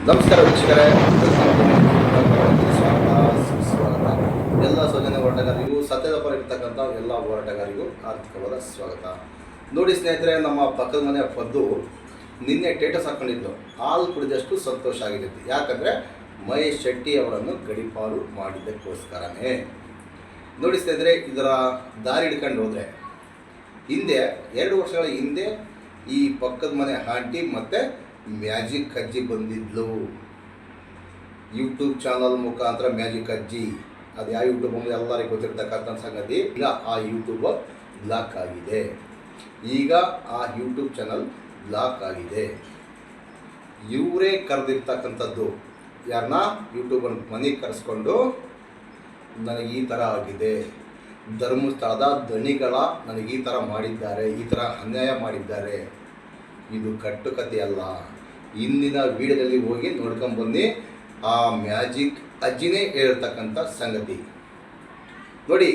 ನಮಸ್ಕಾರ ವೀಕ್ಷಕರೇ, ಸ್ವಾಗತ. ಎಲ್ಲ ಸೌಜನ್ಯ ಹೋರಾಟಗಾರರಿಗೂ, ಸತ್ಯದ ಪರ ಇರ್ತಕ್ಕಂಥ ಎಲ್ಲ ಹೋರಾಟಗಾರರಿಗೂ ಆರ್ಥಿಕವಾದ ಸ್ವಾಗತ. ನೋಡಿ ಸ್ನೇಹಿತರೆ, ನಮ್ಮ ಪಕ್ಕದ ಮನೆಯ ಪದ್ದು ನಿನ್ನೆ ಟೇಟಸ್ ಹಾಕ್ಕೊಂಡಿದ್ದು ಹಾಲು ಕುಡಿದಷ್ಟು ಸಂತೋಷ ಆಗಿದೆ. ಯಾಕಂದರೆ ಮಹೇಶ್ ಶೆಟ್ಟಿ ಅವರನ್ನು ಗಡೀಪಾರು ಮಾಡಿದ್ದಕ್ಕೋಸ್ಕರನೇ. ನೋಡಿ ಸ್ನೇಹಿತರೆ, ಇದರ ದಾರಿ ಹಿಡ್ಕೊಂಡು ಹೋದರೆ ಹಿಂದೆ 2 ವರ್ಷಗಳ ಹಿಂದೆ ಈ ಪಕ್ಕದ ಮನೆ ಆಂಟಿ ಮತ್ತು ಮ್ಯಾಜಿಕ್ ಅಜ್ಜಿ ಬಂದಿದ್ಲು. ಯೂಟ್ಯೂಬ್ ಚಾನಲ್ ಮುಖಾಂತರ ಮ್ಯಾಜಿಕ್ ಅಜ್ಜಿ, ಅದು ಯಾವ ಯೂಟ್ಯೂಬ್ ಅಂದರೆ ಎಲ್ಲರಿಗೂ ಗೊತ್ತಿರ್ತಕ್ಕಂಥ ಸಂಗತಿ. ಈಗ ಆ ಯೂಟ್ಯೂಬ್ ಬ್ಲಾಕ್ ಆಗಿದೆ. ಈಗ ಆ ಯೂಟ್ಯೂಬ್ ಚಾನಲ್ ಬ್ಲಾಕ್ ಆಗಿದೆ. ಇವರೇ ಕರೆದಿರ್ತಕ್ಕಂಥದ್ದು ಯಾರನ್ನ, ಯೂಟ್ಯೂಬರ್ ಮನೆಗೆ ಕರೆಸ್ಕೊಂಡು ನನಗೆ ಈ ಥರ ಆಗಿದೆ, ಧರ್ಮಸ್ಥಳದ ದಣಿಗಳ ನನಗೆ ಈ ಥರ ಮಾಡಿದ್ದಾರೆ, ಈ ಥರ ಅನ್ಯಾಯ ಮಾಡಿದ್ದಾರೆ. ಇದು ಕಟ್ಟುಕತೆ ಅಲ್ಲ. ಇಂದಿನ ವಿಡಿಯೋದಲ್ಲಿ ಹೋಗಿ ನೋಡ್ಕೊಂಬನ್ನಿ. ಆ ಮ್ಯಾಜಿಕ್ ಅಜ್ಜಿನೇ ಹೇಳಿರ್ತಕ್ಕಂಥ ಸಂಗತಿ ನೋಡಿ.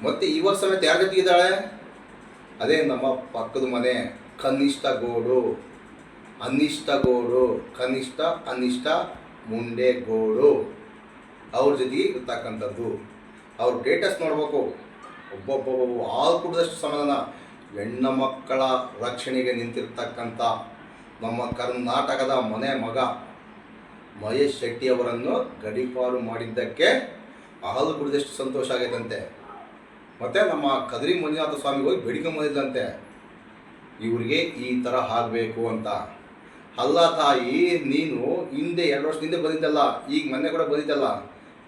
ಮತ್ತೆ ಇವಾಗ ಸಮೇತ ಯಾರ ಜೊತೆಗಿದ್ದಾಳೆ? ಅದೇ ನಮ್ಮ ಪಕ್ಕದ ಮನೆ ಕನಿಷ್ಠ ಗೋಡು, ಅನಿಷ್ಟ ಗೋಡು, ಕನಿಷ್ಠ ಅನಿಷ್ಟ ಮುಂಡೆ ಗೋಡು, ಅವ್ರ ಜೊತೆಗೆ ಇರ್ತಕ್ಕಂಥದ್ದು. ಅವ್ರ ಸ್ಟೇಟಸ್ ನೋಡ್ಬೇಕು. ಒಬ್ಬೊಬ್ಬ ಹಾಲು ಕುಡಿದಷ್ಟು ಸಮಾಧಾನ. ಹೆಣ್ಣು ಮಕ್ಕಳ ರಕ್ಷಣೆಗೆ ನಿಂತಿರ್ತಕ್ಕಂಥ ನಮ್ಮ ಕರ್ನಾಟಕದ ಮನೆ ಮಗ ಮಹೇಶ್ ಶೆಟ್ಟಿ ಅವರನ್ನು ಗಡೀಪಾರು ಮಾಡಿದ್ದಕ್ಕೆ ಹಾಲು ಕುಡಿದಷ್ಟು ಸಂತೋಷ ಆಗೈತಂತೆ. ಮತ್ತು ನಮ್ಮ ಕದ್ರಿ ಮಂಜುನಾಥ ಸ್ವಾಮಿಗೆ ಹೋಗಿ ಬೇಡಿಕೊಂಬಂದಿದ್ದಂತೆ, ಇವರಿಗೆ ಈ ಥರ ಆಗಬೇಕು ಅಂತ. ಅಲ್ಲ ತಾಯಿ, ನೀನು ಹಿಂದೆ 2 ವರ್ಷದಿಂದ ಬಂದಿದ್ದಲ್ಲ, ಈಗ ಮೊನ್ನೆ ಕೂಡ ಬಂದಿದ್ದಲ್ಲ,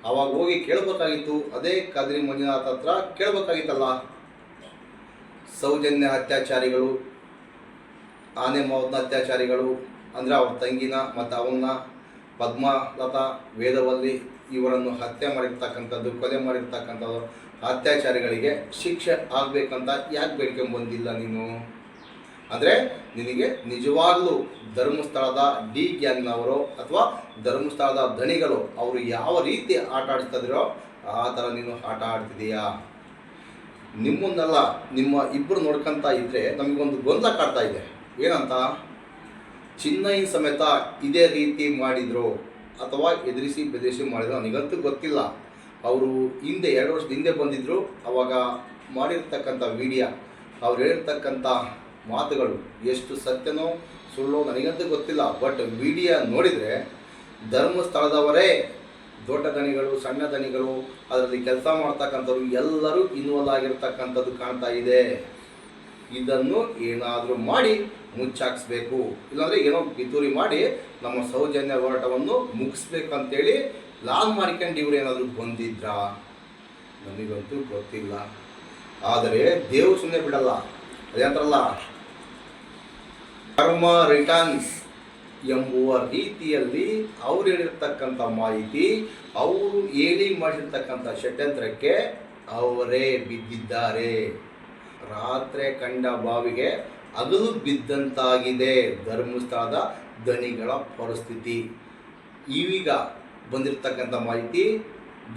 ಅವಾಗ ಹೋಗಿ ಕೇಳಬೇಕಾಗಿತ್ತು. ಅದೇ ಕದ್ರಿ ಮಂಜುನಾಥ ಹತ್ರ ಕೇಳಬೇಕಾಗಿತ್ತಲ್ಲ. ಸೌಜನ್ಯ ಅತ್ಯಾಚಾರಿಗಳು, ಆನೆ ಮಾವನ ಅತ್ಯಾಚಾರಿಗಳು ಅಂದರೆ ಅವ್ರ ತಂಗಿನ ಮತ್ತು ಅವನ್ನ ಪದ್ಮಲತಾ, ವೇದವಲ್ಲಿ ಇವರನ್ನು ಹತ್ಯೆ ಮಾಡಿರ್ತಕ್ಕಂಥದ್ದು, ಕೊಲೆ ಮಾಡಿರ್ತಕ್ಕಂಥದ್ದು ಅತ್ಯಾಚಾರಿಗಳಿಗೆ ಶಿಕ್ಷೆ ಆಗಬೇಕಂತ ಯಾಕೆ ಬೇಡ್ಕೊಂಬಂದಿಲ್ಲ ನೀನು? ಅಂದರೆ ನಿನಗೆ ನಿಜವಾಗ್ಲೂ ಧರ್ಮಸ್ಥಳದ ಡಿ ಗ್ಯಾಂಗ್ನವರು ಅಥವಾ ಧರ್ಮಸ್ಥಳದ ದಣಿಗಳು ಅವರು ಯಾವ ರೀತಿ ಆಟ ಆಡ್ತಿದ್ರೋ ಆ ಥರ ನೀನು ಆಟ ಆಡ್ತಿದೀಯಾ? ನಿಮ್ಮನ್ನೆಲ್ಲ ನಿಮ್ಮ ಇಬ್ಬರು ನೋಡ್ಕೊತ ಇದ್ದರೆ ನಮಗೊಂದು ಗೊಂದಲ ಕಾಡ್ತಾ ಇದೆ. ಏನಂತ, ಚಿನ್ನಯ್ಯನ ಸಮೇತ ಇದೇ ರೀತಿ ಮಾಡಿದ್ರು ಅಥವಾ ಎದುರಿಸಿ ಬೆದರಿಸಿ ಮಾಡಿದ್ರು ನನಗಂತೂ ಗೊತ್ತಿಲ್ಲ. ಅವರು ಹಿಂದೆ 2 ವರ್ಷದ ಹಿಂದೆ ಬಂದಿದ್ದರು. ಅವಾಗ ಮಾಡಿರ್ತಕ್ಕಂಥ ವಿಡಿಯೋ, ಅವ್ರು ಹೇಳಿರ್ತಕ್ಕಂಥ ಮಾತುಗಳು ಎಷ್ಟು ಸತ್ಯನೋ ಸುಳ್ಳೋ ನನಗಂತೂ ಗೊತ್ತಿಲ್ಲ. ಬಟ್ ವಿಡಿಯೋ ನೋಡಿದರೆ ಧರ್ಮಸ್ಥಳದವರೇ ದೊಡ್ಡ ದಣಿಗಳು, ಸಣ್ಣ ದಣಿಗಳು, ಅದರಲ್ಲಿ ಕೆಲಸ ಮಾಡ್ತಕ್ಕಂಥವ್ರು ಎಲ್ಲರೂ ಇನ್ವಾಲ್ವ್ ಆಗಿರ್ತಕ್ಕಂಥದ್ದು ಕಾಣ್ತಾ ಇದೆ. ಇದನ್ನು ಏನಾದರೂ ಮಾಡಿ ಮುಚ್ಚಾಕ್ಸ್ಬೇಕು, ಇಲ್ಲಾಂದರೆ ಏನೋ ಪಿತೂರಿ ಮಾಡಿ ನಮ್ಮ ಸೌಜನ್ಯ ಹೋರಾಟವನ್ನು ಮುಗಿಸ್ಬೇಕಂತೇಳಿ ಲಾಗ್ ಮಾಡ್ಕೊಂಡು ಇವರು ಏನಾದರೂ ಬಂದಿದ್ರಾ ನನಗಂತೂ ಗೊತ್ತಿಲ್ಲ. ಆದರೆ ದೇವರು ಸುಮ್ಮನೆ ಬಿಡಲ್ಲ. ಅದೇಂತಾರಲ್ಲ, ಕರ್ಮ ರಿಟರ್ನ್ಸ್ ಎಂಬುವ ರೀತಿಯಲ್ಲಿ ಅವ್ರು ಹೇಳಿರ್ತಕ್ಕಂಥ ಮಾಹಿತಿ, ಅವರು ಹೇಳಿ ಮಾಡಿರ್ತಕ್ಕಂಥ ಷಡ್ಯಂತ್ರಕ್ಕೆ ಅವರೇ ಬಿದ್ದಿದ್ದಾರೆ. ರಾತ್ರಿ ಕಂಡ ಬಾವಿಗೆ ಹಗಲು ಬಿದ್ದಂತಾಗಿದೆ ಧರ್ಮಸ್ಥಳದ ದಣಿಗಳ ಪರಿಸ್ಥಿತಿ. ಈಗ ಬಂದಿರತಕ್ಕಂಥ ಮಾಹಿತಿ,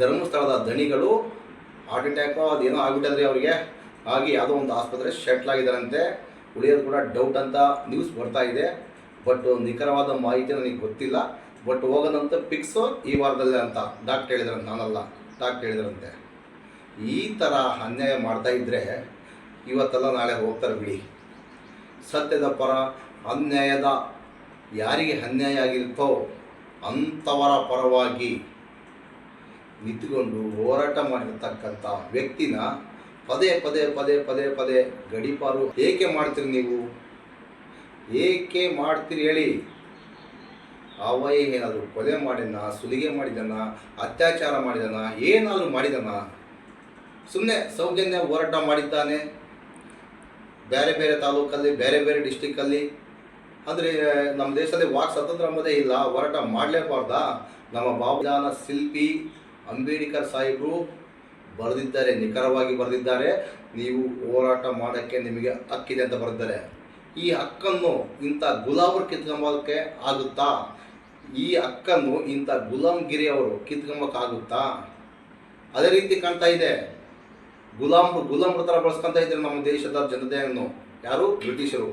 ಧರ್ಮಸ್ಥಳದ ದಣಿಗಳು ಹಾರ್ಟ್ ಅಟ್ಯಾಕೋ ಅದೇನೋ ಆಗ್ಬಿಟ್ಟಂದ್ರೆ ಅವರಿಗೆ ಆಗಿ ಯಾವುದೋ ಒಂದು ಆಸ್ಪತ್ರೆ ಶೆಟ್ಲ್ ಆಗಿದ್ದಾರಂತೆ. ಉಳಿಯೋದು ಕೂಡ ಡೌಟ್ ಅಂತ ನ್ಯೂಸ್ ಬರ್ತಾ ಇದೆ. ಬಟ್ ನಿಖರವಾದ ಮಾಹಿತಿ ನನಗೆ ಗೊತ್ತಿಲ್ಲ. ಬಟ್ ಹೋಗೋದಂತ ಫಿಕ್ಸು ಈ ವಾರದಲ್ಲೇ ಅಂತ ಡಾಕ್ಟ್ರ್ ಹೇಳಿದ್ರಂತೆ, ನಾನಲ್ಲ, ಡಾಕ್ಟ್ರ್ ಹೇಳಿದ್ರಂತೆ. ಈ ಥರ ಅನ್ಯಾಯ ಮಾಡ್ತಾ ಇದ್ದರೆ ಇವತ್ತೆಲ್ಲ ನಾಳೆ ಹೋಗ್ತಾರೆ ಬಿಡಿ. ಸತ್ಯದ ಪರ, ಅನ್ಯಾಯದ ಯಾರಿಗೆ ಅನ್ಯಾಯ ಆಗಿರುತ್ತೋ ಅಂಥವರ ಪರವಾಗಿ ನಿಂತುಕೊಂಡು ಹೋರಾಟ ಮಾಡಿರ್ತಕ್ಕಂಥ ವ್ಯಕ್ತಿನ ಪದೇ ಪದೇ ಪದೇ ಪದೇ ಪದೇ ಗಡೀಪಾರು ಏಕೆ ಮಾಡ್ತೀರಿ ನೀವು? ಏಕೆ ಮಾಡ್ತೀರಿ ಹೇಳಿ? ಅವಯ ಏನಾದರೂ ಕೊಲೆ ಮಾಡಿದನ, ಸುಲಿಗೆ ಮಾಡಿದನ, ಅತ್ಯಾಚಾರ ಮಾಡಿದನ, ಏನಾದರೂ ಮಾಡಿದನ? ಸುಮ್ಮನೆ ಸೌಜನ್ಯ ಹೋರಾಟ ಮಾಡಿದ್ದಾನೆ ಬೇರೆ ಬೇರೆ ತಾಲೂಕಲ್ಲಿ, ಬೇರೆ ಬೇರೆ ಡಿಸ್ಟಿಕ್ಕಲ್ಲಿ. ಅಂದರೆ ನಮ್ಮ ದೇಶದಲ್ಲಿ ವಾಕ್ ಸ್ವಾತಂತ್ರ್ಯ ಎಂಬುದೇ ಇಲ್ಲ, ಹೋರಾಟ ಮಾಡಲೇಬಾರ್ದ? ನಮ್ಮ ಬಾಬುಜಾನ ಶಿಲ್ಪಿ ಅಂಬೇಡ್ಕರ್ ಸಾಹೇಬರು ಬರೆದಿದ್ದಾರೆ, ನಿಖರವಾಗಿ ಬರೆದಿದ್ದಾರೆ, ನೀವು ಹೋರಾಟ ಮಾಡೋಕ್ಕೆ ನಿಮಗೆ ಹಕ್ಕಿದೆ ಅಂತ ಬರೆದಿದ್ದಾರೆ. ಈ ಹಕ್ಕನ್ನು ಇಂಥ ಗುಲಾಮರು ಕಿತ್ಕೊಂಬೋಕ್ಕೆ ಆಗುತ್ತಾ? ಈ ಹಕ್ಕನ್ನು ಇಂಥ ಗುಲಾಮ್ಗಿರಿಯವರು ಕಿತ್ಕೊಂಬೋಕ್ಕಾಗುತ್ತಾ? ಅದೇ ರೀತಿ ಕಾಣ್ತಾ ಇದೆ. ಗುಲಾಮರ ಥರ ಬಳಸ್ಕೊತಾ ಇದ್ದಾರೆ ನಮ್ಮ ದೇಶದ ಜನತೆಯನ್ನು. ಯಾರು? ಬ್ರಿಟಿಷರು.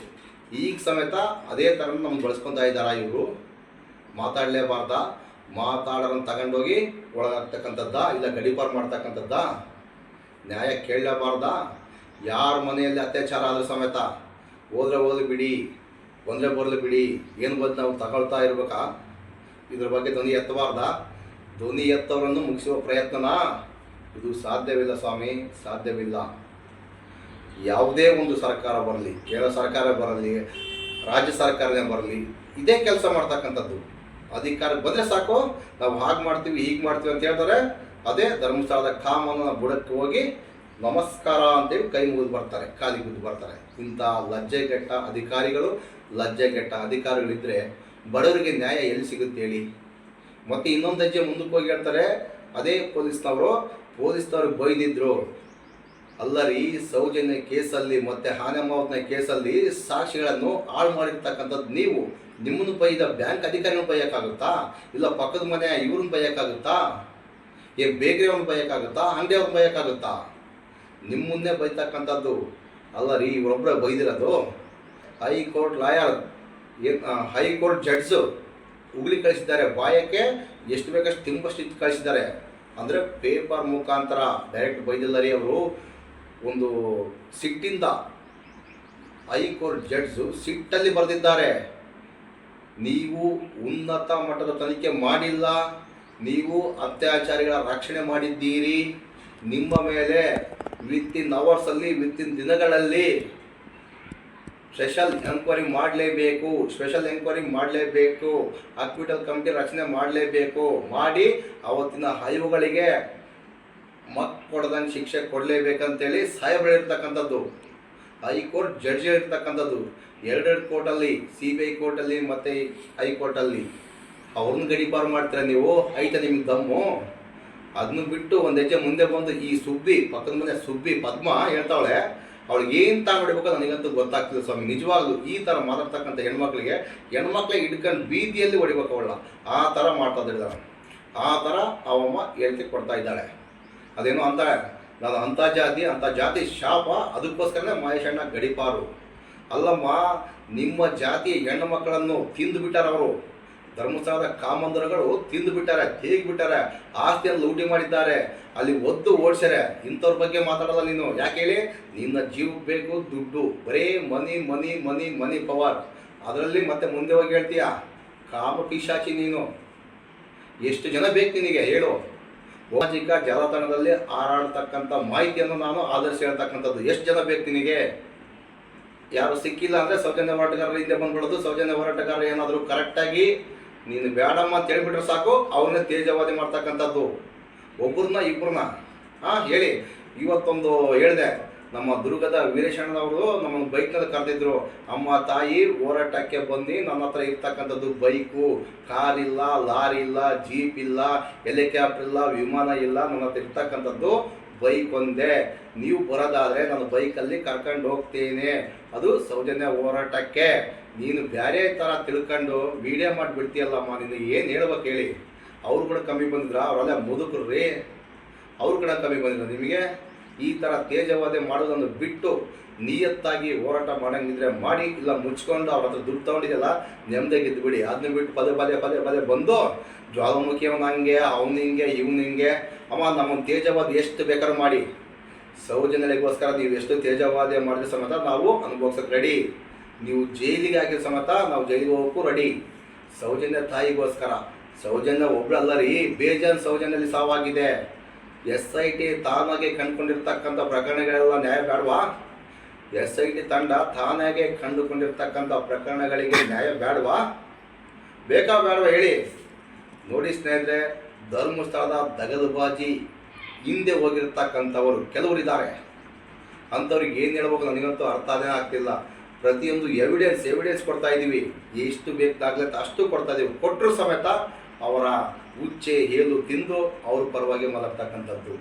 ಈಗ ಸಮೇತ ಅದೇ ಥರ ನಮ್ಗೆ ಬಳಸ್ಕೊತಾ ಇದ್ದಾರೆ ಇವರು. ಮಾತಾಡಲೇಬಾರ್ದ? ಮಾತಾಡೋರನ್ನು ತಗೊಂಡೋಗಿ ಒಳಗಾಗ್ತಕ್ಕಂಥದ್ದ, ಇಲ್ಲ ಗಡೀಪಾರು ಮಾಡ್ತಕ್ಕಂಥದ್ದ? ನ್ಯಾಯ ಕೇಳಲೇಬಾರ್ದ? ಯಾರ ಮನೆಯಲ್ಲಿ ಅತ್ಯಾಚಾರ ಆದರೂ ಸಮೇತ ಹೋದ್ರೆ ಬಿಡಿ, ಬರಲಿ ಬಿಡಿ, ಏನು ಬಂದು ನಾವು ತಗೊಳ್ತಾ ಇರ್ಬೇಕಾ? ಇದ್ರ ಬಗ್ಗೆ ಧ್ವನಿ ಎತ್ತಬಾರ್ದ? ಧ್ವನಿ ಎತ್ತವರನ್ನು ಮುಗಿಸುವ ಪ್ರಯತ್ನನಾ? ಇದು ಸಾಧ್ಯವಿಲ್ಲ ಸ್ವಾಮಿ, ಸಾಧ್ಯವಿಲ್ಲ. ಯಾವುದೇ ಒಂದು ಸರ್ಕಾರ ಬರಲಿ, ಕೇಂದ್ರ ಸರ್ಕಾರ ಬರಲಿ, ರಾಜ್ಯ ಸರ್ಕಾರನೇ ಬರಲಿ, ಇದೇ ಕೆಲಸ ಮಾಡ್ತಕ್ಕಂಥದ್ದು. ಅಧಿಕಾರಕ್ಕೆ ಬಂದರೆ ಸಾಕು, ನಾವು ಹಾಗೆ ಮಾಡ್ತೀವಿ ಹೀಗೆ ಮಾಡ್ತೀವಿ ಅಂತ ಹೇಳ್ತಾರೆ. ಅದೇ ಧರ್ಮಸ್ಥಳದ ಕಾಮನ ಬುಡಕ್ಕೆ ಹೋಗಿ ನಮಸ್ಕಾರ ಅಂತೇಳಿ ಕೈ ಮುಗಿದು ಬರ್ತಾರೆ, ಕಾಲಿಗೆ ಬಿದ್ದು ಬರ್ತಾರೆ. ಇಂಥ ಲಜ್ಜೆಗೆಟ್ಟ ಅಧಿಕಾರಿಗಳು, ಲಜ್ಜೆಗೆಟ್ಟ ಅಧಿಕಾರಿಗಳಿದ್ದರೆ ಬಡವರಿಗೆ ನ್ಯಾಯ ಎಲ್ಲಿ ಸಿಗುತ್ತೆ ಹೇಳಿ? ಮತ್ತು ಇನ್ನೊಂದು ಹೆಜ್ಜೆ ಮುಂದಕ್ಕೆ ಹೋಗಿ ಹೇಳ್ತಾರೆ, ಅದೇ ಪೊಲೀಸ್ನವ್ರಿಗೆ ಬೈದಿದ್ರು. ಅಲ್ಲರಿ, ಸೌಜನ್ಯ ಕೇಸಲ್ಲಿ ಮತ್ತು ಹಾನೆಮಾವತ್ನ ಕೇಸಲ್ಲಿ ಸಾಕ್ಷಿಗಳನ್ನು ಹಾಳು ಮಾಡಿರ್ತಕ್ಕಂಥದ್ದು ನೀವು. ನಿಮ್ಮನ್ನು ಬೈದ ಬ್ಯಾಂಕ್ ಅಧಿಕಾರಿಯನ್ನು ಬೈಯೋಕ್ಕಾಗುತ್ತಾ? ಇಲ್ಲ ಪಕ್ಕದ ಮನೆ ಇವ್ರನ್ನ ಬೈಯೋಕ್ಕಾಗುತ್ತಾ? ಬೇಕರಿಯವ್ರನ್ನ ಬೈಯೋಕ್ಕಾಗುತ್ತಾ? ಅಂಗಡಿಯವ್ರನ್ನ ಬೈಯೋಕ್ಕಾಗುತ್ತಾ? ನಿಮ್ಮನ್ನೇ ಬೈತಕ್ಕಂಥದ್ದು ಅಲ್ಲರಿ. ಇವರೊಬ್ಬರ ಬೈದಿರೋದು ಹೈಕೋರ್ಟ್ ಲಾಯರ್, ಹೈಕೋರ್ಟ್ ಜಡ್ಜು ಉಗುಳಿ ಕಳಿಸಿದ್ದಾರೆ. ಬಾಯಕ್ಕೆ ಎಷ್ಟು ಬೇಕಷ್ಟು ತಿಂಬಷ್ಟು ಇತ್ತು ಕಳಿಸಿದ್ದಾರೆ. ಅಂದರೆ ಪೇಪರ್ ಮುಖಾಂತರ ಡೈರೆಕ್ಟ್ ಬೈದಿಲ್ಲರಿ. ಅವರು ಒಂದು ಸಿಟ್ಟಿಂದ ಹೈಕೋರ್ಟ್ ಜಡ್ಜು ಸಿಟ್ಟಲ್ಲಿ ಬರೆದಿದ್ದಾರೆ, ನೀವು ಉನ್ನತ ಮಟ್ಟದ ತನಿಖೆ ಮಾಡಿಲ್ಲ, ನೀವು ಅತ್ಯಾಚಾರಿಗಳ ರಕ್ಷಣೆ ಮಾಡಿದ್ದೀರಿ, ನಿಮ್ಮ ಮೇಲೆ ವಿತಿನ್ ಅವರ್ಸಲ್ಲಿ, ವಿತಿನ್ ದಿನಗಳಲ್ಲಿ ಸ್ಪೆಷಲ್ ಎಂಕ್ವೈರಿ ಮಾಡಲೇಬೇಕು, ಹಾಸ್ಪಿಟಲ್ ಕಮಿಟಿ ರಚನೆ ಮಾಡಲೇಬೇಕು, ಮಾಡಿ ಅವತ್ತಿನ ಹೈವುಗಳಿಗೆ ಕೊಡದಂಗೆ ಶಿಕ್ಷೆ ಕೊಡಲೇಬೇಕಂತೇಳಿ ಸಾಹೇಬರು ಇರ್ತಕ್ಕಂಥದ್ದು. ಹೈಕೋರ್ಟ್ ಜಡ್ಜ್ ಇರ್ತಕ್ಕಂಥದ್ದು ಎರಡೆರಡು ಕೋರ್ಟಲ್ಲಿ, CBI ಕೋರ್ಟಲ್ಲಿ ಮತ್ತು ಹೈಕೋರ್ಟಲ್ಲಿ. ಅವ್ರನ್ನ ಗಡೀಪಾರು ಮಾಡ್ತೀರ ನೀವು? ಐತ ನಿಮಗೆ ದಮ್ಮು? ಅದನ್ನು ಬಿಟ್ಟು ಒಂದು ಹೆಜ್ಜೆ ಮುಂದೆ ಬಂದು ಈ ಸುಬ್ಬಿ, ಪಕ್ಕದ ಮನೆ ಸುಬ್ಬಿ ಪದ್ಮ ಹೇಳ್ತಾವಳೆ, ಅವಳಿಗೆ ಏನು ತಗೊಂಡಿಡ್ಬೇಕು ನನಗಂತೂ ಗೊತ್ತಾಗ್ತಿಲ್ಲ ಸ್ವಾಮಿ. ನಿಜವಾಗ್ಲೂ ಈ ಥರ ಮಾತಾಡ್ತಕ್ಕಂಥ ಹೆಣ್ಮಕ್ಳಿಗೆ ಹಿಡ್ಕೊಂಡು ಬೀದಿಯಲ್ಲಿ ಹೊಡಿಬೇಕು ಅವಳ. ಆ ಥರ ಮಾಡ್ತಾ ಇದ್ದಾಳೆ, ಆ ಥರ ಅವಮ್ಮ ಹೇಳಿಕೆ ಕೊಡ್ತಾ ಇದ್ದಾಳೆ. ಅದೇನೋ ಅಂತಾಳೆ, ನಾನು ಅಂಥ ಜಾತಿ ಶಾಪ, ಅದಕ್ಕೋಸ್ಕರನೇ ಮಹೇಶಣ್ಣ ಗಡೀಪಾರು. ಅಲ್ಲಮ್ಮ, ನಿಮ್ಮ ಜಾತಿಯ ಹೆಣ್ಣು ಮಕ್ಕಳನ್ನು ತಿಂದು ಬಿಟ್ಟಾರವರು. ಧರ್ಮಸ್ಥಳದ ಕಾಮಂದಿರಗಳು ತಿಂದು ಬಿಟ್ಟಾರೆ, ಬಿಟ್ಟಾರೆ, ಆಸ್ತಿಯನ್ನು ಲೂಟಿ ಮಾಡಿದ್ದಾರೆ, ಅಲ್ಲಿ ಒದ್ದು ಓಡಿಸ್ಯಾರೆ. ಇಂಥವ್ರ ಬಗ್ಗೆ ಮಾತಾಡೋಲ್ಲ ನೀನು. ಯಾಕೆ ಹೇಳಿ? ನಿನ್ನ ಜೀವಕ್ಕೆ ಬೇಕು ದುಡ್ಡು, ಬರೀ ಮನಿ ಪವರ್. ಅದರಲ್ಲಿ ಮತ್ತೆ ಮುಂದೆ ಹೋಗಿ ಹೇಳ್ತೀಯ ಕಾಮ ಪಿಶಾಚಿ ನೀನು. ಎಷ್ಟು ಜನ ಬೇಕು ನಿನಗೆ ಹೇಳು? ಸಾಮಾಜಿಕ ಜಾಲತಾಣದಲ್ಲಿ ಹಾರಾಡ್ತಕ್ಕಂಥ ಮಾಹಿತಿಯನ್ನು ನಾನು ಆಧರಿಸಿ ಹೇಳ್ತಕ್ಕಂಥದ್ದು. ಎಷ್ಟು ಜನ ಬೇಕು ನಿನಗೆ? ಯಾರು ಸಿಕ್ಕಿಲ್ಲ ಅಂದರೆ ಸೌಜನ್ಯ ಹೋರಾಟಗಾರರ ಹಿಂದೆ ಬಂದ್ಬಿಡೋದು. ಸೌಜನ್ಯ ಹೋರಾಟಗಾರರು ಏನಾದರೂ ಕರೆಕ್ಟಾಗಿ ನೀನು ಬೇಡಮ್ಮ ಅಂತ ಹೇಳ್ಬಿಟ್ರೆ ಸಾಕು, ಅವ್ರನ್ನೇ ತೇಜವಾದಿ ಮಾಡ್ತಕ್ಕಂಥದ್ದು. ಒಬ್ಬರನ್ನ ಇಬ್ಬರನ್ನ ಹೇಳಿ. ಇವತ್ತೊಂದು ಹೇಳಿದೆ, ನಮ್ಮ ದುರ್ಗದ ವೀರೇಶಣ್ಣನವರು ನಮ್ಮನ್ನು ಬೈಕ್ನಲ್ಲಿ ಕರೆದಿದ್ರು. ಅಮ್ಮ ತಾಯಿ ಹೋರಾಟಕ್ಕೆ ಬಂದು ನನ್ನ ಹತ್ರ ಇರ್ತಕ್ಕಂಥದ್ದು ಬೈಕು, ಕಾರ್ ಇಲ್ಲ, ಲಾರಿ ಇಲ್ಲ, ಜೀಪ್ ಇಲ್ಲ, ಹೆಲಿಕಾಪ್ಟರ್ ಇಲ್ಲ, ವಿಮಾನ ಇಲ್ಲ, ನನ್ನ ಹತ್ರ ಇರ್ತಕ್ಕಂಥದ್ದು ಬೈಕ್ ಒಂದೇ. ನೀವು ಬರೋದಾದರೆ ನಾನು ಬೈಕಲ್ಲಿ ಕರ್ಕೊಂಡು ಹೋಗ್ತೇನೆ, ಅದು ಸೌಜನ್ಯ ಹೋರಾಟಕ್ಕೆ. ನೀನು ಬೇರೆ ಥರ ತಿಳ್ಕೊಂಡು ವಿಡಿಯೋ ಮಾಡಿಬಿಡ್ತೀಯಲ್ಲಮ್ಮ, ನೀನು ಏನು ಹೇಳ್ಬೇಕು ಹೇಳಿ? ಅವ್ರು ಕೂಡ ಕಮ್ಮಿ ಬಂದಿದ್ರ? ಅವರೆಲ್ಲ ಮುದುಕರು ರೀ, ಅವ್ರು ಕೂಡ ಕಮ್ಮಿ ಬಂದಿಲ್ಲ ನಿಮಗೆ? ಈ ಥರ ತೇಜವಾದೆ ಮಾಡೋದನ್ನು ಬಿಟ್ಟು ನಿಯತ್ತಾಗಿ ಹೋರಾಟ ಮಾಡೋಂಗಿದ್ರೆ ಮಾಡಿ, ಇಲ್ಲ ಮುಚ್ಕೊಂಡು ಅವ್ರ ಹತ್ರ ದುಡ್ಡು ತೊಗೊಂಡಿದ್ದೆಲ್ಲ ನೆಮ್ಮದಿಯಾಗಿ ಇದ್ದುಬಿಡಿ. ಅದನ್ನ ಬಿಟ್ಟು ಪದೇ ಬಂದು ಜ್ವಾಲಾಮುಖಿ ಅವನು ಹಂಗೆ, ಅವ್ನು ಹಿಂಗೆ, ಇವ್ನು ಹಿಂಗೆ. ಅಮ್ಮ, ನಮ್ಮನ್ನು ತೇಜವಾದ ಎಷ್ಟು ಬೇಕಾದ್ರೂ ಮಾಡಿ, ಸೌಜನ್ಯಗಳಿಗೋಸ್ಕರ ನೀವು ಎಷ್ಟು ತೇಜವಾದ ಮಾಡಿದ್ರೆ ಸಮೇತ ನಾವು ಅನುಭವಿಸೋಕೆ ರೆಡಿ. ನೀವು ಜೈಲಿಗೆ ಹಾಕಿದ ಸಮೇತ ನಾವು ಜೈಲಿಗೆ ಹೋಗೋಕ್ಕೂ ರೆಡಿ. ಸೌಜನ್ಯ ತಾಯಿಗೋಸ್ಕರ. ಸೌಜನ್ಯ ಒಬ್ಬಳಲ್ಲ ರೀ, ಬೇಜಾನ್ ಸೌಜನ್ಯದಲ್ಲಿ ಸಾವಾಗಿದೆ. SIT ತಾನಾಗೆ ಕಂಡುಕೊಂಡಿರ್ತಕ್ಕಂಥ ಪ್ರಕರಣಗಳೆಲ್ಲ ನ್ಯಾಯ ಬೇಡವಾ? SIT ತಂಡ ತಾನಾಗೆ ಕಂಡುಕೊಂಡಿರ್ತಕ್ಕಂಥ ಪ್ರಕರಣಗಳಿಗೆ ನ್ಯಾಯ ಬೇಡವಾ? ಬೇಡವಾ ಹೇಳಿ? ನೋಡಿ ಸ್ನೇಹಿತರೆ, ಧರ್ಮಸ್ಥಳದ ದಗಲಬಾಜಿ ಹಿಂದೆ ಹೋಗಿರ್ತಕ್ಕಂಥವರು ಕೆಲವರಿದ್ದಾರೆ. ಅಂಥವ್ರಿಗೆ ಏನು ಹೇಳ್ಬೇಕು ನನಗಂತೂ ಅರ್ಥನೇ ಆಗ್ತಿಲ್ಲ. ಪ್ರತಿಯೊಂದು ಎವಿಡೆನ್ಸ್ ಕೊಡ್ತಾ ಇದ್ದೀವಿ. ಎಷ್ಟು ಬೇಕಾಗ್ಲತ್ತ ಅಷ್ಟು ಕೊಡ್ತಾ ಇದ್ದೀವಿ. ಕೊಟ್ಟರು ಸಮೇತ ಅವರ ಉಚ್ಚೆ ಹೇಲು ತಿಂದು ಅವ್ರ ಪರವಾಗಿ ಮಾತಾಡ್ತಕ್ಕಂಥದ್ದು.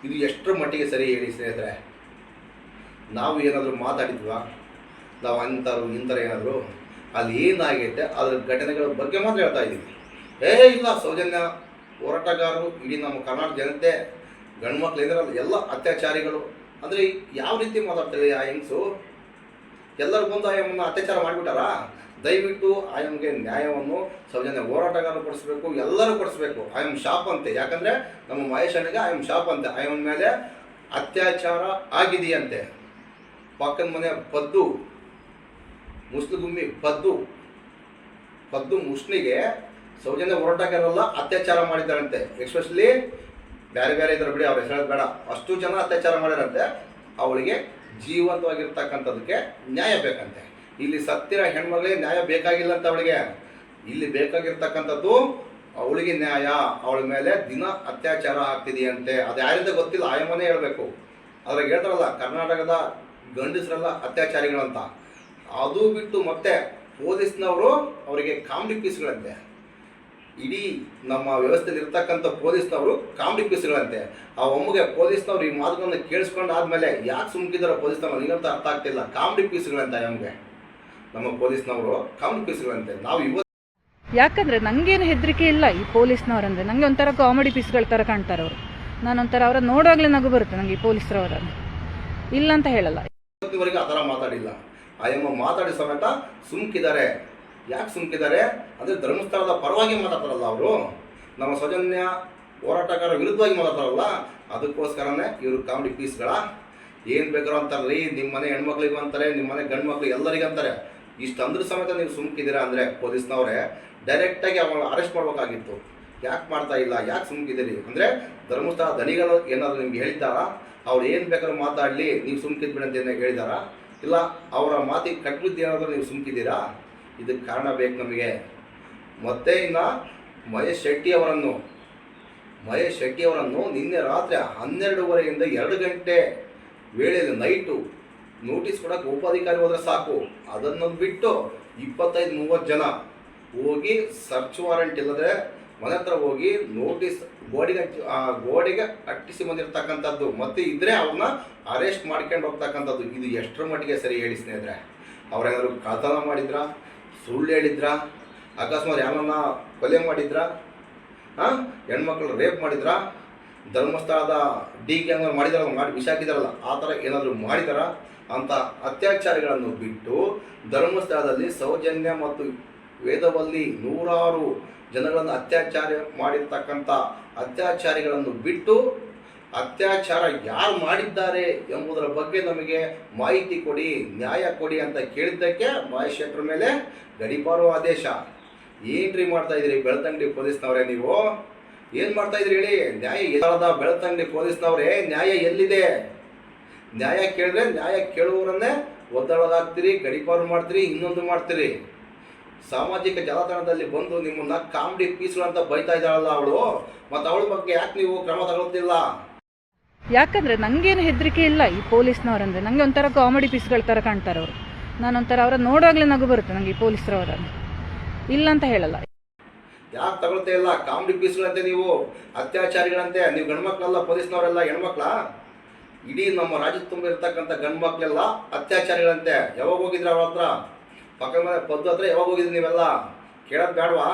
ಇದು ಎಷ್ಟರ ಮಟ್ಟಿಗೆ ಸರಿ ಹೇಳಿ ಸ್ನೇಹಿತರೆ? ನಾವು ಏನಾದರೂ ಮಾತಾಡಿದ್ವಾ? ನಾವು ಇಂಥರ ಏನಾದರೂ ಅಲ್ಲಿ ಏನಾಗೈತೆ ಅದರ ಘಟನೆಗಳ ಬಗ್ಗೆ ಮಾತ್ರ ಹೇಳ್ತಾ ಇದ್ದೀವಿ. ಇಲ್ಲ, ಸೌಜನ್ಯ ಹೋರಾಟಗಾರರು, ಇಡೀ ನಮ್ಮ ಕರ್ನಾಟಕ ಜನತೆ, ಗಂಡು ಮಕ್ಳು ಏನಾರಲ್ಲ ಎಲ್ಲ ಅತ್ಯಾಚಾರಿಗಳು ಅಂದರೆ ಯಾವ ರೀತಿ ಮಾತಾಡ್ತಾರೆ? ಆ ಹೆಂಗಸು ಎಲ್ಲರೂ ಬಂದು ಅತ್ಯಾಚಾರ ಮಾಡಿಬಿಟ್ಟಾರ? ದಯವಿಟ್ಟು ಆಯಮ್ಗೆ ನ್ಯಾಯವನ್ನು ಸೌಜನ್ಯ ಹೋರಾಟಗಾರರು ಕೊಡಿಸ್ಬೇಕು, ಎಲ್ಲರೂ ಕೊಡಿಸ್ಬೇಕು. ಆಯಮ್ ಶಾಪ್ ಅಂತೆ, ಯಾಕಂದರೆ ನಮ್ಮ ಮಹೇಶ್ ಅಣ್ಣಗೆ ಆಯಮ್ ಶಾಪ್ ಅಂತೆ. ಆಯಮ್ಮನ ಮೇಲೆ ಅತ್ಯಾಚಾರ ಆಗಿದೆಯಂತೆ. ಪಕ್ಕದ ಮನೆ ಪದ್ದು ಮುಸ್ಲಿಗುಮ್ಮಿ ಪದ್ದು ಮುಸ್ಲಿಗೆ ಸೌಜನ್ಯ ಹೋರಾಟಗಾರರೆಲ್ಲ ಅತ್ಯಾಚಾರ ಮಾಡಿದ್ದಾರಂತೆ. ಎಸ್ಪೆಷಲಿ ಬೇರೆ ಇದ್ದಾರೆ ಬಿಡಿ, ಅವ್ರ ಹೆಸರು ಬೇಡ, ಅಷ್ಟು ಜನ ಅತ್ಯಾಚಾರ ಮಾಡ್ಯಾರಂತೆ. ಅವಳಿಗೆ ಜೀವಂತವಾಗಿರ್ತಕ್ಕಂಥದಕ್ಕೆ ನ್ಯಾಯ ಬೇಕಂತೆ. ಇಲ್ಲಿ ಸತ್ತಿರೋ ಹೆಣ್ಮಗಳಿಗೆ ನ್ಯಾಯ ಬೇಕಾಗಿಲ್ಲ ಅಂತ ಅವಳಿಗೆ. ಇಲ್ಲಿ ಬೇಕಾಗಿರ್ತಕ್ಕಂಥದ್ದು ಅವಳಿಗೆ ನ್ಯಾಯ. ಅವಳ ಮೇಲೆ ದಿನ ಅತ್ಯಾಚಾರ ಆಗ್ತಿದೆಯಂತೆ. ಅದು ಯಾರಿಂದ ಗೊತ್ತಿಲ್ಲ, ಆಯಮ್ಮನೇ ಹೇಳಬೇಕು. ಅದ್ರಾಗ ಹೇಳ್ತಾರಲ್ಲ ಕರ್ನಾಟಕದ ಗಂಡಸರೆಲ್ಲ ಅತ್ಯಾಚಾರಿಗಳಂತ. ಅದು ಬಿಟ್ಟು ಮತ್ತೆ ಪೊಲೀಸ್ನವರು ಅವರಿಗೆ ಕಾಮಿಡಿ ಪೀಸ್ಗಳಂತೆ. ಇಡೀ ನಮ್ಮ ವ್ಯವಸ್ಥೆಯಲ್ಲಿ ಇರ್ತಕ್ಕಂಥ ಪೊಲೀಸ್ನವರು ಕಾಮಿಡಿ ಪೀಸ್ಗಳಂತೆ. ಆ ಒಮ್ಮಗೆ ಪೊಲೀಸ್ನವ್ರು ಈ ಮಾತುಗಳನ್ನು ಕೇಳಿಸ್ಕೊಂಡು ಆದಮೇಲೆ ಯಾಕೆ ಸುಮ್ಕಿದಾರೋ ಪೊಲೀಸ್ನವ್ರು ನಿಗಂತ ಅರ್ಥ ಆಗ್ತಿಲ್ಲ. ಕಾಮಿಡಿ ಪೀಸ್ಗಳಂತೆ ನಮಗೆ ನಮ್ಮ ಪೊಲೀಸ್ನವರು ಕಾಮಿಡಿ ಪೀಸ್ಗಳಂತೆ. ನಾವು ಇವತ್ತು ಯಾಕಂದರೆ ನನಗೇನು ಹೆದರಿಕೆ ಇಲ್ಲ ಈ ಪೊಲೀಸ್ನವರಂದರೆ. ನನಗೆ ಒಂಥರ ಕಾಮಿಡಿ ಪೀಸ್ಗಳ ಥರ ಕಾಣ್ತಾರೆ ಅವರು. ನಾನೊಂಥರ ಅವರ ನೋಡೋವಾಗಲೇ ನಗು ಬರುತ್ತೆ ನನಗೆ ಈ ಪೊಲೀಸ್ರವರನ್ನು. ಇಲ್ಲ ಅಂತ ಹೇಳಲ್ಲ. ಇವತ್ತಿನವರೆಗೆ ಆ ಥರ ಮಾತಾಡಿಲ್ಲ. ಆಯಮ್ಮ ಮಾತಾಡಿ ಸಮೇತ ಸುಮ್ಕಿದ್ದಾರೆ. ಯಾಕೆ ಸುಮ್ಕಿದ್ದಾರೆ ಅಂದರೆ ಧರ್ಮಸ್ಥಳದ ಪರವಾಗಿ ಮಾತಾಡ್ತಾರಲ್ಲ ಅವರು, ನಮ್ಮ ಸೌಜನ್ಯ ಹೋರಾಟಗಾರ ವಿರುದ್ಧವಾಗಿ ಮಾತಾಡ್ತಾರಲ್ಲ, ಅದಕ್ಕೋಸ್ಕರನೇ ಇವರು ಕಾಮಿಡಿ ಪೀಸ್ಗಳ. ಏನು ಬೇಕಾರೋ ಅಂತಾರ್ರಿ, ನಿಮ್ಮ ಮನೆ ಹೆಣ್ಮಕ್ಳಿಗೂ ಅಂತಾರೆ, ನಿಮ್ಮ ಮನೆ ಗಂಡು ಮಕ್ಳಿಗೆ ಎಲ್ಲರಿಗೂ ಅಂತಾರೆ. ಇಷ್ಟು ಅಂದ್ರೂ ಸಮೇತ ನೀವು ಸುಮ್ಕಿದ್ದೀರಾ ಅಂದರೆ ಪೊಲೀಸ್ನವರೇ ಡೈರೆಕ್ಟಾಗಿ ಅವಳನ್ನ ಅರೆಸ್ಟ್ ಮಾಡ್ಬೇಕಾಗಿತ್ತು. ಯಾಕೆ ಮಾಡ್ತಾ ಇಲ್ಲ, ಯಾಕೆ ಸುಮ್ಕಿದ್ದೀರಿ ಅಂದರೆ ಧರ್ಮಸ್ಥಳ ದಣಿಗಳು ಏನಾದರೂ ನಿಮ್ಗೆ ಹೇಳಿದ್ದಾರಾ? ಅವ್ರು ಏನು ಬೇಕಾದ್ರೂ ಮಾತಾಡಲಿ ನೀವು ಸುಮ್ಕಿದ್ಬಿಡಿ ಅಂತ ಏನಾದ್ರು ಹೇಳಿದಾರಾ? ಇಲ್ಲ ಅವರ ಮಾತಿಗೆ ಕಟ್ಟುದ್ದು ಏನಾದರೂ ನೀವು ಸುಮ್ಕಿದ್ದೀರಾ? ಇದಕ್ಕೆ ಕಾರಣ ಬೇಕು ನಮಗೆ. ಮತ್ತೆ ಇನ್ನು ಮಹೇಶ್ ಶೆಟ್ಟಿ ಅವರನ್ನು ನಿನ್ನೆ ರಾತ್ರಿ 12:30ಯಿಂದ 2 ಗಂಟೆ ವೇಳೆಯಲ್ಲಿ ನೈಟು ನೋಟಿಸ್ ಕೊಡೋಕ್ಕೆ ಉಪಾಧಿಕಾರಿ ಹೋದರೆ ಸಾಕು, ಅದನ್ನು ಬಿಟ್ಟು 25-30 ಜನ ಹೋಗಿ ಸರ್ಚ್ ವಾರೆಂಟ್ ಇಲ್ಲದೆ ಮನೆ ಹತ್ರ ಹೋಗಿ ನೋಟಿಸ್ ಗೋಡೆಗೆ ಅಟ್ಟಿಸಿ ಬಂದಿರತಕ್ಕಂಥದ್ದು. ಮತ್ತು ಇದ್ರೆ ಅವ್ರನ್ನ ಅರೆಸ್ಟ್ ಮಾಡ್ಕೊಂಡು ಹೋಗ್ತಕ್ಕಂಥದ್ದು. ಇದು ಎಷ್ಟರ ಮಟ್ಟಿಗೆ ಸರಿ ಹೇಳಿ ಸ್ನೇಹಿತರೆ? ಅವ್ರೇನಾದ್ರು ಕಳ್ತನ ಮಾಡಿದ್ರಾ, ಸುಳ್ಳು ಹೇಳಿದ್ರಾ, ಅಕಸ್ಮಾತ್ ಯಾರನ್ನ ಕೊಲೆ ಮಾಡಿದ್ರಾ, ಹೆಣ್ಮಕ್ಳು ರೇಪ್ ಮಾಡಿದ್ರಾ, ಧರ್ಮಸ್ಥಳದ ಡಿ ಗ್ಯಾಂಗ್ ಮಾಡಿದಾರಲ್ಲ, ಮಾಡಿ ವಿಷ ಹಾಕಿದಾರಲ್ಲ, ಆ ಥರ ಏನಾದರೂ ಮಾಡಿದಾರ ಅಂತ ಅತ್ಯಾಚಾರಿಗಳನ್ನು ಬಿಟ್ಟು ಧರ್ಮಸ್ಥಳದಲ್ಲಿ ಸೌಜನ್ಯ ಮತ್ತು ವೇದವಲ್ಲಿ 100 ಜನಗಳನ್ನು ಅತ್ಯಾಚಾರ ಮಾಡಿರ್ತಕ್ಕಂಥ ಅತ್ಯಾಚಾರಿಗಳನ್ನು ಬಿಟ್ಟು ಅತ್ಯಾಚಾರ ಯಾರು ಮಾಡಿದ್ದಾರೆ ಎಂಬುದರ ಬಗ್ಗೆ ನಮಗೆ ಮಾಹಿತಿ ಕೊಡಿ, ನ್ಯಾಯ ಕೊಡಿ ಅಂತ ಕೇಳಿದ್ದಕ್ಕೆ ಮಹೇಶ್ ಶೆಟ್ಟರ್ ಮೇಲೆ ಗಡೀಪಾರು ಆದೇಶ. ಏನ್ರಿ ಮಾಡ್ತಾ ಇದ್ದೀರಿ ಬೆಳ್ತಂಗಡಿ ಪೊಲೀಸ್ನವರೇ? ನೀವು ಏನು ಮಾಡ್ತಾ ಇದ್ರಿ ಹೇಳಿ? ನ್ಯಾಯ ಎಲ್ಲದ ಬೆಳ್ತಂಗಡಿ ಪೊಲೀಸ್ನವರೇ, ನ್ಯಾಯ ಎಲ್ಲಿದೆ? ನ್ಯಾಯ ಕೇಳಿದ್ರೆ ನ್ಯಾಯ ಕೇಳುವವರನ್ನೇ ಒತ್ತಡದಾಗ್ತೀರಿ, ಗಡೀಪಾರು ಮಾಡ್ತೀರಿ, ಇನ್ನೊಂದು ಮಾಡ್ತೀರಿ. ಸಾಮಾಜಿಕ ಜಾಲತಾಣದಲ್ಲಿ ಬಂದು ನಿಮ್ಮನ್ನ ಕಾಮಿಡಿ ಪೀಸ್ಗಳು ಅಂತ ಬೈತಾ ಇದ್ದಾಳಲ್ಲ ಅವಳು, ಮತ್ತು ಅವಳ ಬಗ್ಗೆ ಯಾಕೆ ನೀವು ಕ್ರಮ ತಗೊಳ್ತಿಲ್ಲ? ಯಾಕಂದರೆ ನನಗೇನು ಹೆದರಿಕೆ ಇಲ್ಲ ಈ ಪೊಲೀಸ್ನವರಂದರೆ. ನನಗೆ ಒಂಥರ ಕಾಮಿಡಿ ಪೀಸ್ಗಳ ಥರ ಕಾಣ್ತಾರೆ ಅವರು. ನಾನೊಂಥರ ಅವರ ನೋಡೋವಾಗಲೇ ನಗು ಬರುತ್ತೆ ನನಗೆ ಈ ಪೊಲೀಸ್ರವರನ್ನು. ಇಲ್ಲ ಅಂತ ಹೇಳಲ್ಲ. ಯಾಕೆ ತಗೊಳ್ತಾ ಇಲ್ಲ? ಕಾಮಿಡಿ ಪೀಸ್ಗಳಂತೆ ನೀವು, ಅತ್ಯಾಚಾರಿಗಳಂತೆ. ನೀವು ಗಂಡ್ಮಕ್ಳೆಲ್ಲ ಪೊಲೀಸ್ನವರೆಲ್ಲ ಹೆಣ್ಮಕ್ಳ? ಇಡೀ ನಮ್ಮ ರಾಜ್ಯದ ತುಂಬ ಇರ್ತಕ್ಕಂಥ ಗಂಡು ಮಕ್ಕಳೆಲ್ಲ ಅತ್ಯಾಚಾರಿಗಳಂತೆ. ಯಾವಾಗ ಹೋಗಿದ್ರೆ ಅವಳ ಹತ್ರ? ಪಕ್ಕದ ಮನೆ ಪದ್ದು ಹತ್ರ ಯಾವಾಗ ಹೋಗಿದ್ರಿ ನೀವೆಲ್ಲ? ಕೇಳೋದು ಬೇಡವಾ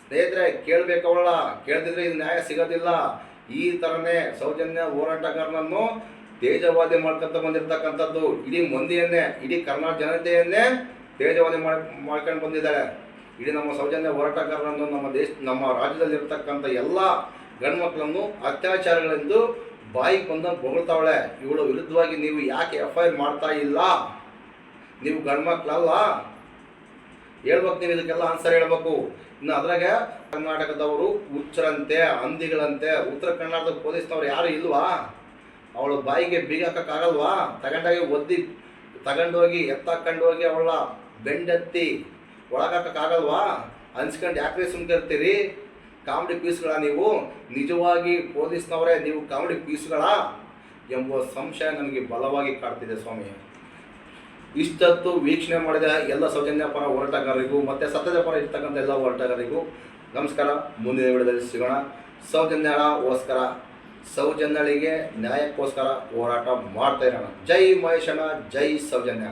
ಸ್ನೇಹಿತರೆ? ಕೇಳಬೇಕು ಅವಳ. ಕೇಳ್ತಿದ್ರೆ ಇದು ನ್ಯಾಯ ಸಿಗೋದಿಲ್ಲ. ಈ ಥರನೇ ಸೌಜನ್ಯ ಹೋರಾಟಗಾರನನ್ನು ತೇಜವಾದಿ ಮಾಡ್ಕೊಂತ ಬಂದಿರತಕ್ಕಂಥದ್ದು ಇಡೀ ಮಂದಿಯನ್ನೇ, ಇಡೀ ಕರ್ನಾಟಕ ಜನತೆಯನ್ನೇ ತೇಜವಾದಿ ಮಾಡ್ಕೊಂಡು ಬಂದಿದ್ದಾರೆ. ಇಡೀ ನಮ್ಮ ಸೌಜನ್ಯ ಹೋರಾಟಗಾರರನ್ನು ನಮ್ಮ ರಾಜ್ಯದಲ್ಲಿರ್ತಕ್ಕಂಥ ಎಲ್ಲ ಗಂಡು ಮಕ್ಕಳನ್ನು ಅತ್ಯಾಚಾರಗಳೆಂದು ಬಾಯಿಗೆ ಬಂದಂಗೆ ಹೊಗಳ್ತಾವಳೆ. ಇವಳ ವಿರುದ್ಧವಾಗಿ ನೀವು ಯಾಕೆ FIR ಮಾಡ್ತಾ ಇಲ್ಲ? ನೀವು ಗಂಡು ಮಕ್ಕಳಲ್ಲ, ಹೇಳ್ಬೇಕು. ನೀವು ಇದಕ್ಕೆಲ್ಲ ಆನ್ಸರ್ ಹೇಳ್ಬೇಕು. ಇನ್ನು ಅದ್ರಾಗ ಕರ್ನಾಟಕದವರು ಹುಚ್ಚರಂತೆ, ಹಂದಿಗಳಂತೆ. ಉತ್ತರ ಕರ್ನಾಟಕದ ಪೊಲೀಸ್ನವ್ರು ಯಾರು ಇಲ್ವಾ? ಅವಳು ಬಾಯಿಗೆ ಬೀಗ ಹಾಕೋಕ್ಕಾಗಲ್ವಾ? ತಗೊಂಡೋಗಿ ಎತ್ತಾಕೊಂಡೋಗಿ ಅವಳ ಬೆಂಡೆತ್ತಿ ಒಳಗಾಕೋಕ್ಕಾಗಲ್ವಾ? ಅನ್ಸ್ಕೊಂಡು ಯಾಕ್ರಿ ಸುಮ್ಕಿರ್ತೀರಿ? ಕಾಮಿಡಿ ಪೀಸ್ಗಳ ನೀವು? ನಿಜವಾಗಿ ಪೊಲೀಸ್ನವರೇ ನೀವು ಕಾಮಿಡಿ ಪೀಸ್ಗಳ ಎಂಬ ಸಂಶಯ ನನಗೆ ಬಲವಾಗಿ ಕಾಡ್ತಿದೆ ಸ್ವಾಮಿ. ಇಷ್ಟೊತ್ತು ವೀಕ್ಷಣೆ ಮಾಡಿದ ಎಲ್ಲ ಸೌಜನ್ಯ ಪರ ಹೋರಾಟಗಾರರಿಗೂ ಮತ್ತು ಸತ್ಯದ ಪರ ಇರ್ತಕ್ಕಂಥ ಎಲ್ಲ ಹೋರಾಟಗಾರರಿಗೂ ನಮಸ್ಕಾರ. ಮುಂದಿನ ವಿಡಿಯೋದಲ್ಲಿ ಸಿಗೋಣ. ಸೌಜನ್ಯಗೋಸ್ಕರ, ಸೌಜನ್ಯಳಿಗೆ ನ್ಯಾಯಕ್ಕೋಸ್ಕರ ಹೋರಾಟ ಮಾಡ್ತಾ ಇರೋಣ. ಜೈ ಮಹೇಶಣ್ಣ, ಜೈ ಸೌಜನ್ಯ.